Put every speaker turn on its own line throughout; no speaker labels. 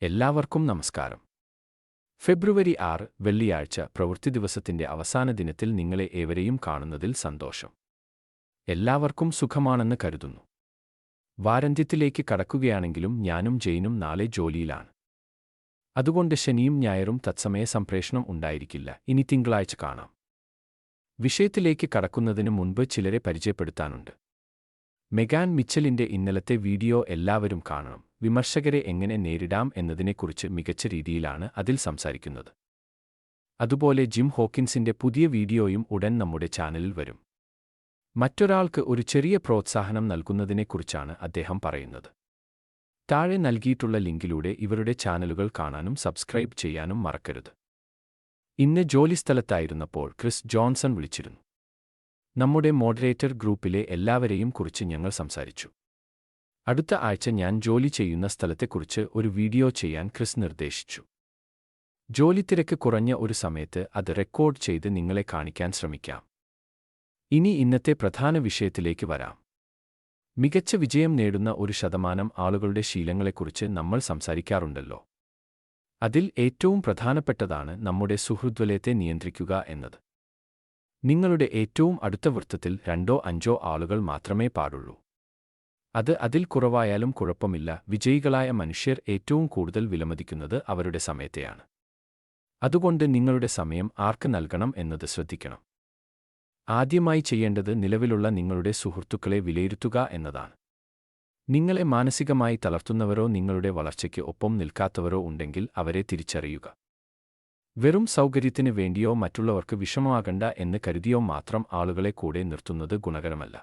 എല്ലാവർക്കും നമസ്കാരം. ഫെബ്രുവരി 6 വെള്ളിയാഴ്ച പ്രവൃത്തി ദിവസത്തിന്റെ അവസാന ദിനത്തിൽ നിങ്ങളെ ഏവരെയും കാണുന്നതിൽ സന്തോഷം. എല്ലാവർക്കും സുഖമാണെന്ന് കരുതുന്നു. വാരാന്ത്യത്തിലേക്ക് കടക്കുകയാണെങ്കിലും ഞാനും ജെയിനും നാളെ ജോലിയിലാണ്. അതുകൊണ്ട് ശനിയും ഞായറും തത്സമയ സംപ്രേഷണം ഉണ്ടായിരിക്കില്ല. ഇനി തിങ്കളാഴ്ച കാണാം. വിഷയത്തിലേക്ക് കടക്കുന്നതിന് മുൻപ് ചിലരെ പരിചയപ്പെടുത്താനുണ്ട്. മെഗാൻ മിച്ചലിന്റെ ഇന്നലത്തെ വീഡിയോ എല്ലാവരും കാണണം. വിമർശകരെ എങ്ങനെ നേരിടാം എന്നതിനെക്കുറിച്ച് മികച്ച രീതിയിലാണ് അതിൽ സംസാരിക്കുന്നത്. അതുപോലെ ജിം ഹോക്കിൻസിന്റെ പുതിയ വീഡിയോയും ഉടൻ നമ്മുടെ ചാനലിൽ വരും. മറ്റൊരാൾക്ക് ഒരു ചെറിയ പ്രോത്സാഹനം നൽകുന്നതിനെക്കുറിച്ചാണ് അദ്ദേഹം പറയുന്നത്. താഴെ നൽകിയിട്ടുള്ള ലിങ്കിലൂടെ ഇവരുടെ ചാനലുകൾ കാണാനും സബ്സ്ക്രൈബ് ചെയ്യാനും മറക്കരുത്. ഇന്ന് ജോലിസ്ഥലത്തായിരുന്നപ്പോൾ ക്രിസ് ജോൺസൺ വിളിച്ചിരുന്നു. നമ്മുടെ മോഡറേറ്റർ ഗ്രൂപ്പിലെ എല്ലാവരെയും കുറിച്ച് ഞങ്ങൾ സംസാരിച്ചു. അടുത്ത ആഴ്ച ഞാൻ ജോലി ചെയ്യുന്ന സ്ഥലത്തെക്കുറിച്ച് ഒരു വീഡിയോ ചെയ്യാൻ ക്രിസ് നിർദ്ദേശിച്ചു. ജോലിത്തിരക്ക് കുറഞ്ഞ ഒരു സമയത്ത് അത് റെക്കോർഡ് ചെയ്ത് നിങ്ങളെ കാണിക്കാൻ ശ്രമിക്കാം. ഇനി ഇന്നത്തെ പ്രധാന വിഷയത്തിലേക്ക് വരാം. മികച്ച വിജയം നേടുന്ന 1% ആളുകളുടെ ശീലങ്ങളെക്കുറിച്ച് നമ്മൾ സംസാരിക്കാറുണ്ടല്ലോ. അതിൽ ഏറ്റവും പ്രധാനപ്പെട്ടതാണ് നമ്മുടെ സുഹൃദ്വലയത്തെ നിയന്ത്രിക്കുക എന്നത്. നിങ്ങളുടെ ഏറ്റവും അടുത്ത വൃത്തത്തിൽ 2-5 ആളുകൾ മാത്രമേ പാടുള്ളൂ. അതിൽ കുറവായാലും കുഴപ്പമില്ല. വിജയികളായ മനുഷ്യർ ഏറ്റവും കൂടുതൽ വിലമതിക്കുന്നത് അവരുടെ സമയത്തെയാണ്. അതുകൊണ്ട് നിങ്ങളുടെ സമയം ആർക്ക് നൽകണം എന്നത് ശ്രദ്ധിക്കണം. ആദ്യമായി ചെയ്യേണ്ടത് നിലവിലുള്ള നിങ്ങളുടെ സുഹൃത്തുക്കളെ വിലയിരുത്തുക എന്നതാണ്. നിങ്ങളെ മാനസികമായി തളർത്തുന്നവരോ നിങ്ങളുടെ വളർച്ചയ്ക്ക് ഒപ്പം നിൽക്കാത്തവരോ ഉണ്ടെങ്കിൽ അവരെ തിരിച്ചറിയുക. വെറും സൗകര്യത്തിന് വേണ്ടിയോ മറ്റുള്ളവർക്ക് വിഷമമാകണ്ട എന്ന് കരുതിയോ മാത്രം ആളുകളെ കൂടെ നിർത്തുന്നത് ഗുണകരമല്ല.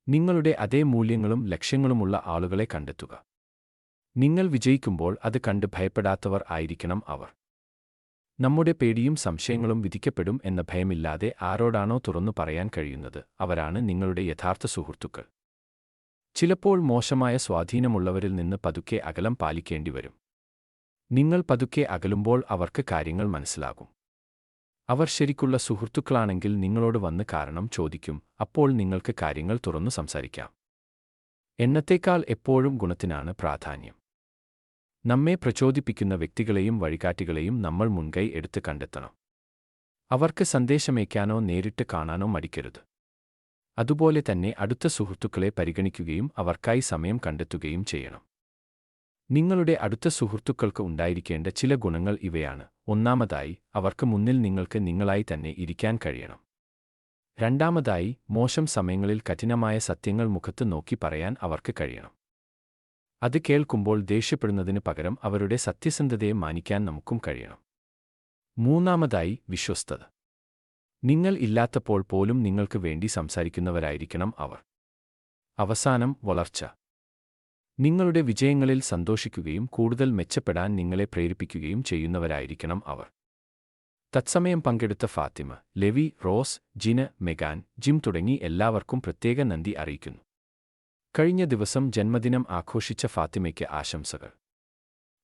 നിങ്ങളുടെ അതേ മൂല്യങ്ങളും ലക്ഷ്യങ്ങളുമുള്ള ആളുകളെ കണ്ടെത്തുക. നിങ്ങൾ വിജയിക്കുമ്പോൾ അത് കണ്ട് ഭയപ്പെടാത്തവർ ആയിരിക്കണം അവർ. നമ്മുടെ പേടിയും സംശയങ്ങളും വിധിക്കപ്പെടും എന്ന ഭയമില്ലാതെ ആരോടാണോ തുറന്നു പറയാൻ കഴിയുന്നത് അവരാണ് നിങ്ങളുടെ യഥാർത്ഥ സുഹൃത്തുക്കൾ. ചിലപ്പോൾ മോശമായ സ്വാധീനമുള്ളവരിൽ നിന്ന് പതുക്കെ അകലം പാലിക്കേണ്ടിവരും. നിങ്ങൾ പതുക്കെ അകലുമ്പോൾ അവർക്ക് കാര്യങ്ങൾ മനസ്സിലാകും. അവർ ശരിക്കുള്ള സുഹൃത്തുക്കളാണെങ്കിൽ നിങ്ങളോട് വന്ന് കാരണം ചോദിക്കും. അപ്പോൾ നിങ്ങൾക്ക് കാര്യങ്ങൾ തുറന്നു സംസാരിക്കാം. എണ്ണത്തേക്കാൾ എപ്പോഴും ഗുണത്തിനാണ് പ്രാധാന്യം. നമ്മെ പ്രചോദിപ്പിക്കുന്ന വ്യക്തികളെയും വഴികാട്ടികളെയും നമ്മൾ മുൻകൈ എടുത്ത് കണ്ടെത്തണം. അവർക്ക് സന്ദേശമയക്കാനോ നേരിട്ട് കാണാനോ മടിക്കരുത്. അതുപോലെ തന്നെ അടുത്ത സുഹൃത്തുക്കളെ പരിഗണിക്കുകയും അവർക്കായി സമയം കണ്ടെത്തുകയും ചെയ്യണം. നിങ്ങളുടെ അടുത്ത സുഹൃത്തുക്കൾക്ക് ഉണ്ടായിരിക്കേണ്ട ചില ഗുണങ്ങൾ ഇവയാണ്. ഒന്നാമതായി, അവർക്ക് മുന്നിൽ നിങ്ങൾക്ക് നിങ്ങളായി തന്നെ ഇരിക്കാൻ കഴിയണം. രണ്ടാമതായി, മോശം സമയങ്ങളിൽ കഠിനമായ സത്യങ്ങൾ മുഖത്ത് നോക്കി പറയാൻ അവർക്ക് കഴിയണം. അത് കേൾക്കുമ്പോൾ ദേഷ്യപ്പെടുന്നതിന് പകരം അവരുടെ സത്യസന്ധതയെ മാനിക്കാൻ നമുക്കും കഴിയണം. മൂന്നാമതായി, വിശ്വസ്തത. നിങ്ങൾ ഇല്ലാത്തപ്പോൾ പോലും നിങ്ങൾക്ക് വേണ്ടി സംസാരിക്കുന്നവരായിരിക്കണം അവർ. അവസാനം, വളർച്ച. നിങ്ങളുടെ വിജയങ്ങളിൽ സന്തോഷിക്കുകയും കൂടുതൽ മെച്ചപ്പെടാൻ നിങ്ങളെ പ്രേരിപ്പിക്കുകയും ചെയ്യുന്നവരായിരിക്കണം അവർ. തത്സമയം പങ്കെടുത്ത Fatima, Levi, Rose, Jin, Megan, Jim തുടങ്ങി എല്ലാവർക്കും പ്രത്യേക നന്ദി അറിയിക്കുന്നു. കഴിഞ്ഞ ദിവസം ജന്മദിനം ആഘോഷിച്ച ഫാത്തിമയ്ക്ക് ആശംസകൾ.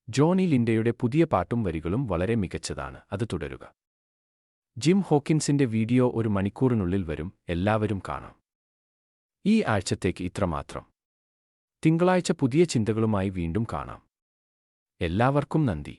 ജോണി ലിൻഡയുടെ പുതിയ പാട്ടും വരികളും വളരെ മികച്ചതാണ്. അത് തുടരുക. ജിം ഹോക്കിൻസിന്റെ വീഡിയോ 1 മണിക്കൂറിനുള്ളിൽ വരും. എല്ലാവരും കാണാം. ഈ ആഴ്ചത്തേക്ക് ഇത്രമാത്രം. തിങ്കളാഴ്ച പുതിയ ചിന്തകളുമായി വീണ്ടും കാണാം. എല്ലാവർക്കും നന്ദി.